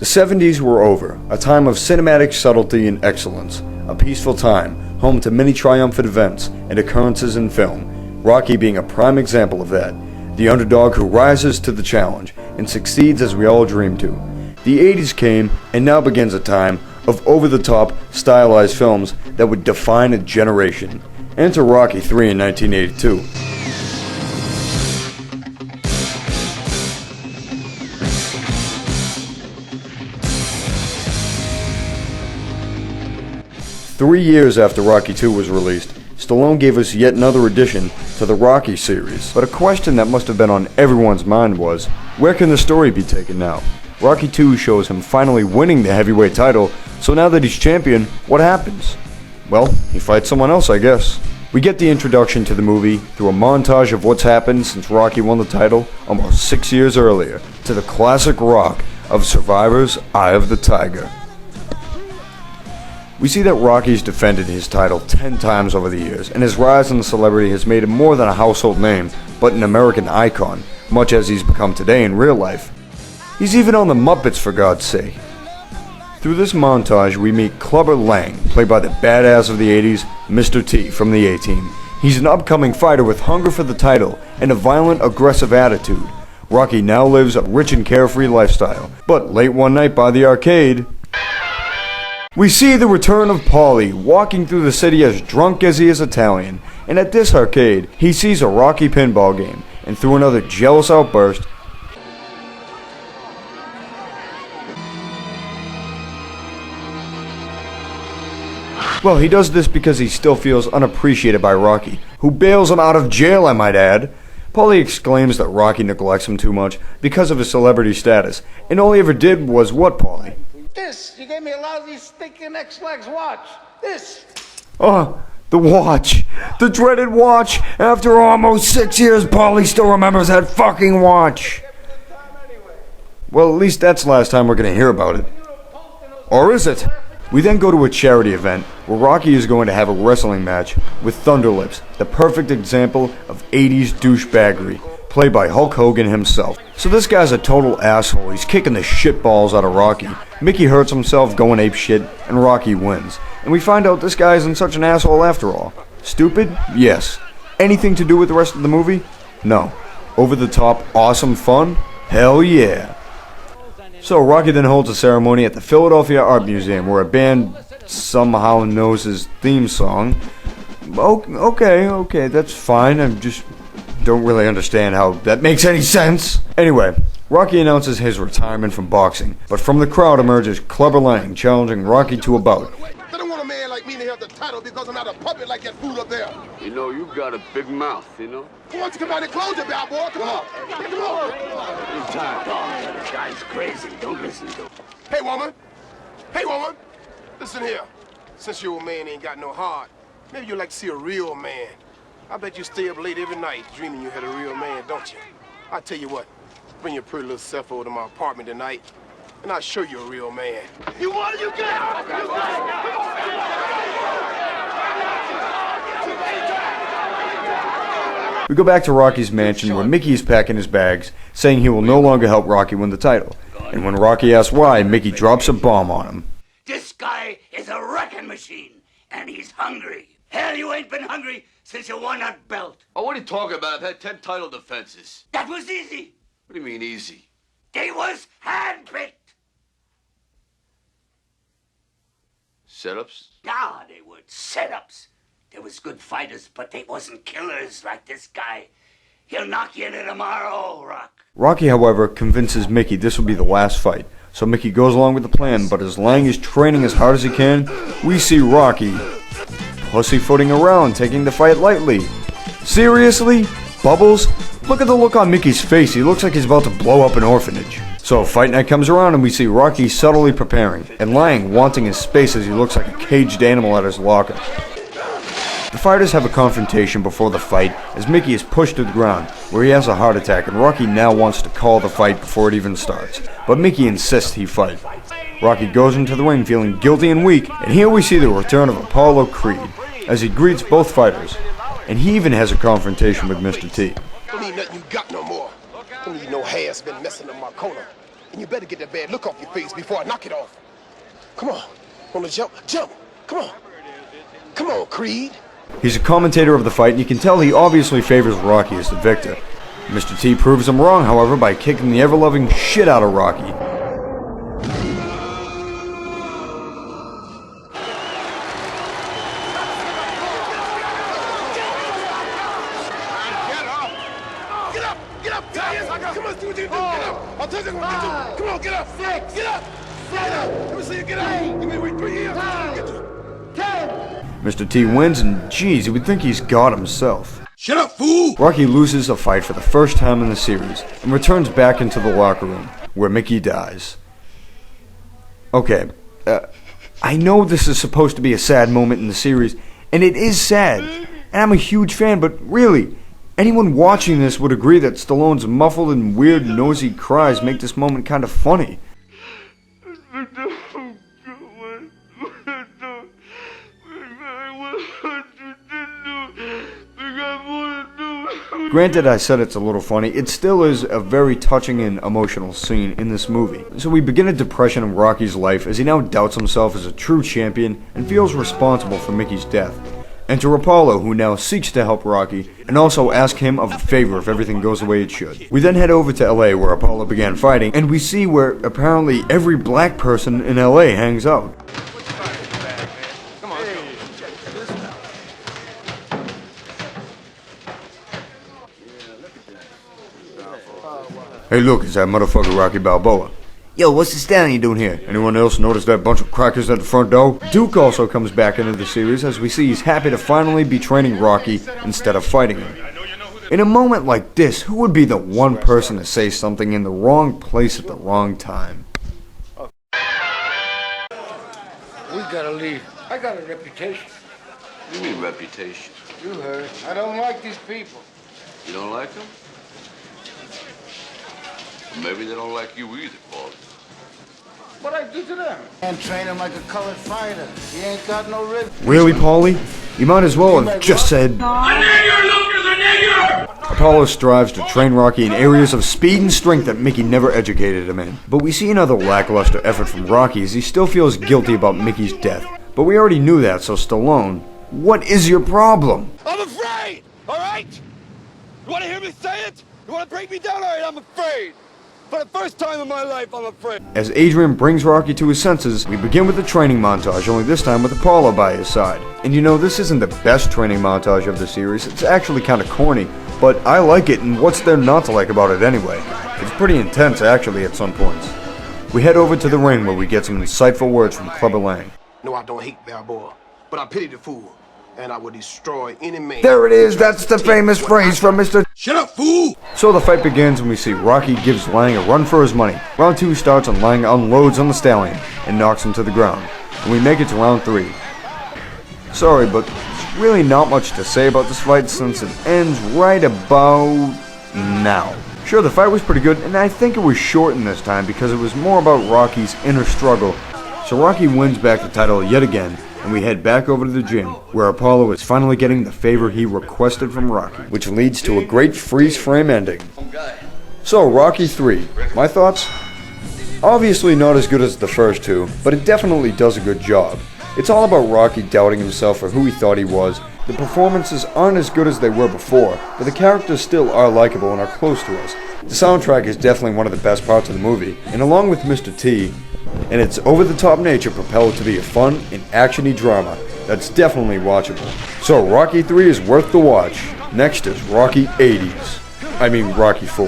The 70s were over, a time of cinematic subtlety and excellence, a peaceful time, home to many triumphant events and occurrences in film, Rocky being a prime example of that, the underdog who rises to the challenge and succeeds as we all dream to. The 80s came, and now begins a time of over-the-top, stylized films that would define a generation. Enter Rocky III in 1982. Three years after Rocky II was released, Stallone gave us yet another addition to the Rocky series. But a question that must have been on everyone's mind was, where can the story be taken now? Rocky II shows him finally winning the heavyweight title, so now that he's champion, what happens? Well, he fights someone else, I guess. We get the introduction to the movie through a montage of what's happened since Rocky won the title almost 6 years earlier, to the classic rock of Survivor's Eye of the Tiger. We see that Rocky's defended his title 10 times over the years, and his rise in celebrity has made him more than a household name, but an American icon, much as he's become today in real life. He's even on the Muppets, for God's sake. Through this montage, we meet Clubber Lang, played by the badass of the 80s, Mr. T from the A-Team. He's an upcoming fighter with hunger for the title and a violent, aggressive attitude. Rocky now lives a rich and carefree lifestyle, but late one night by the arcade, we see the return of Paulie, walking through the city as drunk as he is Italian, and at this arcade, he sees a Rocky pinball game, and through another jealous outburst, well, he does this because he still feels unappreciated by Rocky, who bails him out of jail, I might add. Paulie exclaims that Rocky neglects him too much because of his celebrity status, and all he ever did was what, Paulie? This! You gave me a lousy stinking X-Lax watch! This! Oh, the watch! The dreaded watch! After almost 6 years, Paulie still remembers that fucking watch! Well, at least that's the last time we're gonna hear about it. Or is it? We then go to a charity event where Rocky is going to have a wrestling match with Thunderlips, the perfect example of 80s douchebaggery, played by Hulk Hogan himself. So this guy's a total asshole. He's kicking the shitballs out of Rocky. Mickey hurts himself going ape shit, and Rocky wins. And we find out this guy isn't such an asshole after all. Stupid? Yes. Anything to do with the rest of the movie? No. Over the top, awesome fun? Hell yeah. So Rocky then holds a ceremony at the Philadelphia Art Museum where a band somehow knows his theme song. Okay, that's fine. I just don't really understand how that makes any sense. Anyway, Rocky announces his retirement from boxing, but from the crowd emerges Clubber Lang challenging Rocky to a bout. They don't want a man like me to have the title because I'm not a puppet like that fool up there. You know, you got a big mouth, you know? Why don't you come out and close your mouth, boy? Come on. Come on. You tired, dog. This guy's crazy. Don't listen to him. Hey, woman. Hey, woman. Listen here. Since your old man ain't got no heart, maybe you'd like to see a real man. I bet you stay up late every night dreaming you had a real man, don't you? I tell you what, bring your pretty little self over to my apartment tonight, and I'll show you a real man. You want it, you get out! We go back to Rocky's mansion where Mickey is packing his bags, saying he will no longer help Rocky win the title. And when Rocky asks why, Mickey drops a bomb on him. This guy is a wrecking machine, and he's hungry. Hell, you ain't been hungry since you won that belt. Oh, what are you talking about? I've had 10 title defenses. That was easy. What do you mean easy? They was handpicked. Setups? Nah, they were setups. They was good fighters, but they wasn't killers like this guy. He'll knock you into tomorrow, Rock. Rocky, however, convinces Mickey this will be the last fight. So Mickey goes along with the plan, but as Lang is training as hard as he can, we see Rocky pussyfooting around, taking the fight lightly. Seriously? Bubbles? Look at the look on Mickey's face. He looks like he's about to blow up an orphanage. So fight night comes around and we see Rocky subtly preparing, and Lang wanting his space as he looks like a caged animal at his locker. The fighters have a confrontation before the fight as Mickey is pushed to the ground, where he has a heart attack, and Rocky now wants to call the fight before it even starts. But Mickey insists he fight. Rocky goes into the ring feeling guilty and weak, and here we see the return of Apollo Creed, as he greets both fighters. And he even has a confrontation with Mr. T. Don't need nothing you got no more. Don't need no hair been messing up my corner. And you better get that bad look off your face before I knock it off. Come on. Wanna jump? Jump. Come on. Come on, Creed. He's a commentator of the fight, and you can tell he obviously favors Rocky as the victor. Mr. T proves him wrong, however, by kicking the ever-loving shit out of Rocky. Get up! Get up! Come on, do what you do! Get up! I'll tell you what to do! Come on, get up! 6! Get up! Get up! Let me see you get up! Give me wait 3 years! Get to 10. Mr. T wins, and geez, you would think he's God himself. Shut up, fool! Rocky loses a fight for the first time in the series, and returns back into the locker room, where Mickey dies. Okay, I know this is supposed to be a sad moment in the series, and it is sad, and I'm a huge fan, but really, anyone watching this would agree that Stallone's muffled and weird noisy cries make this moment kind of funny. Granted, I said it's a little funny, it still is a very touching and emotional scene in this movie. So we begin a depression in Rocky's life as he now doubts himself as a true champion and feels responsible for Mickey's death. Enter Apollo, who now seeks to help Rocky, and also ask him of a favor if everything goes the way it should. We then head over to LA where Apollo began fighting, and we see where apparently every black person in LA hangs out. Hey look, it's that motherfucker Rocky Balboa. Yo, what's the stallion doing here? Anyone else notice that bunch of crackers at the front door? Duke also comes back into the series as we see he's happy to finally be training Rocky instead of fighting him. In a moment like this, who would be the one person to say something in the wrong place at the wrong time? We gotta leave. I got a reputation. What do you mean reputation? You heard. I don't like these people. You don't like them? Well, maybe they don't like you either, Paul. What I do to them? And train him like a colored fighter. He ain't got no rib. Really, Paulie? You might as well have just said... Apollo strives to train Rocky in areas of speed and strength that Mickey never educated him in. But we see another lackluster effort from Rocky as he still feels guilty about Mickey's death. But we already knew that, so Stallone, what is your problem? I'm afraid! Alright? You wanna hear me say it? You wanna break me down? Alright, I'm afraid! For the first time in my life, I'm afraid. As Adrian brings Rocky to his senses, we begin with a training montage, only this time with Apollo by his side. And you know, this isn't the best training montage of the series, it's actually kinda corny, but I like it, and what's there not to like about it anyway? It's pretty intense actually at some points. We head over to the ring where we get some insightful words from Clubber Lang. No, I don't hate Balboa, but I pity the fool, and I will destroy any man. There it is, that's the famous phrase from Mr. Shut up, fool! So the fight begins and we see Rocky gives Lang a run for his money. Round 2 starts and Lang unloads on the stallion and knocks him to the ground. And we make it to round 3. Sorry, but there's really not much to say about this fight since it ends right about now. Sure, the fight was pretty good, and I think it was shortened this time because it was more about Rocky's inner struggle. So Rocky wins back the title yet again, and we head back over to the gym, where Apollo is finally getting the favor he requested from Rocky, which leads to a great freeze-frame ending. So, Rocky 3, my thoughts? Obviously not as good as the first two, but it definitely does a good job. It's all about Rocky doubting himself for who he thought he was. The performances aren't as good as they were before, but the characters still are likable and are close to us. The soundtrack is definitely one of the best parts of the movie, and along with Mr. T, and its over-the-top nature propelled to be a fun and actiony drama that's definitely watchable. So Rocky 3 is worth the watch. Next is Rocky 80s. I mean Rocky 4.